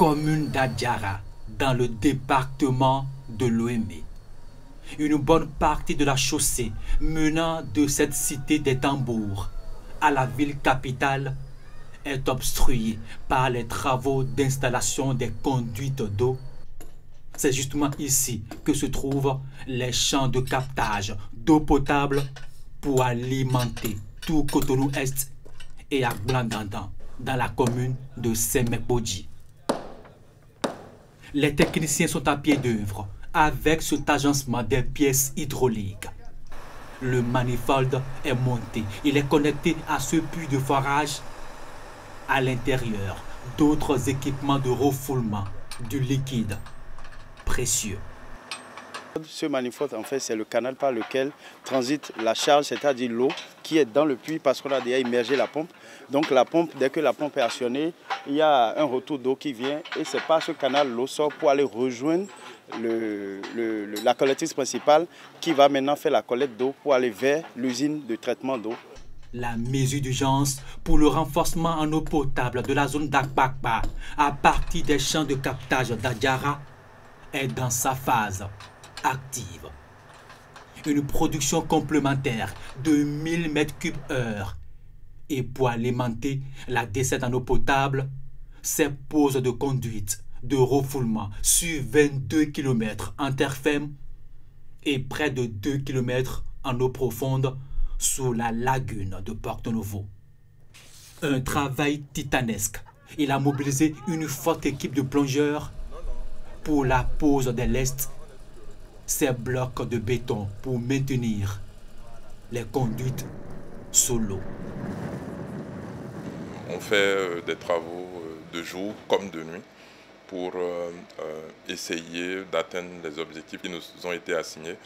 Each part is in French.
commune d'Adjara, dans le département de Lomé. Une bonne partie de la chaussée menant de cette cité des tambours à la ville capitale est obstruée par les travaux d'installation des conduites d'eau. C'est justement ici que se trouvent les champs de captage d'eau potable pour alimenter tout Cotonou-Est et Aglangandan dans la commune de Sémé-Bodji. Les techniciens sont à pied d'œuvre avec cet agencement des pièces hydrauliques. Le manifold est monté, il est connecté à ce puits de forage. À l'intérieur, d'autres équipements de refoulement du liquide précieux. Ce manifold, en fait, c'est le canal par lequel transite la charge, c'est-à-dire l'eau qui est dans le puits parce qu'on a déjà immergé la pompe. Donc la pompe, dès que la pompe est actionnée, il y a un retour d'eau qui vient et c'est par ce canal l'eau sort pour aller rejoindre la collectrice principale qui va maintenant faire la collecte d'eau pour aller vers l'usine de traitement d'eau. La mesure d'urgence pour le renforcement en eau potable de la zone d'Akbakba à partir des champs de captage d'Adjara est dans sa phase active. Une production complémentaire de 1000 m3/h. Et pour alimenter la desserte en eau potable, ces poses de conduite de refoulement sur 22 km en terre ferme et près de 2 km en eau profonde sous la lagune de Porto Novo. Un travail titanesque. Il a mobilisé une forte équipe de plongeurs pour la pose des lestes, ces blocs de béton pour maintenir les conduites sous l'eau. On fait des travaux de jour comme de nuit pour essayer d'atteindre les objectifs qui nous ont été assignés.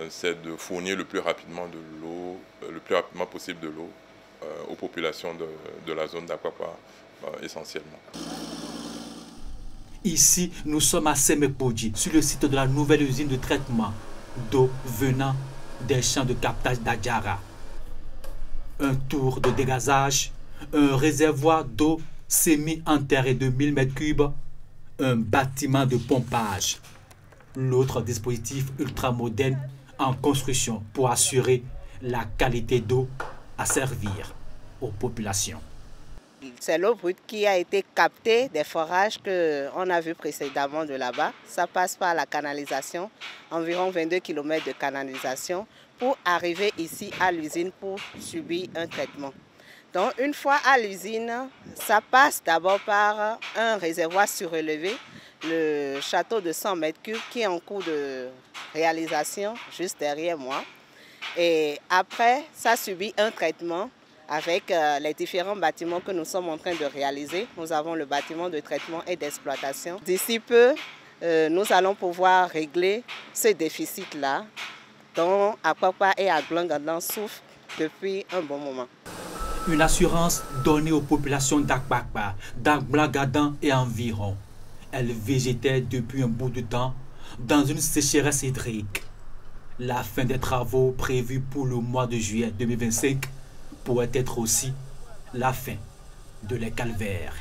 C'est de fournir le plus rapidement de l'eau, le plus rapidement possible de l'eau aux populations de la zone d'Akwakwa essentiellement. Ici, nous sommes à Sémé-Bodji, sur le site de la nouvelle usine de traitement d'eau venant des champs de captage d'Adjara. Un tour de dégazage, un réservoir d'eau semi-enterré de 1000 m3, un bâtiment de pompage. L'autre dispositif ultramoderne en construction pour assurer la qualité d'eau à servir aux populations. C'est l'eau brute qui a été captée des forages qu'on a vu précédemment de là-bas. Ça passe par la canalisation, environ 22 km de canalisation, pour arriver ici à l'usine pour subir un traitement. Donc une fois à l'usine, ça passe d'abord par un réservoir surélevé, le château de 100 m3 qui est en cours de réalisation juste derrière moi. Et après, ça subit un traitement avec les différents bâtiments que nous sommes en train de réaliser. Nous avons le bâtiment de traitement et d'exploitation. D'ici peu, nous allons pouvoir régler ce déficit-là dont Akwakwa et Aglangandan souffrent depuis un bon moment. Une assurance donnée aux populations d'Akbakba, d'Aglangandan et environ. Elles végétaient depuis un bout de temps dans une sécheresse hydrique. La fin des travaux prévus pour le mois de juillet 2025 pourrait être aussi la fin de les calvaires.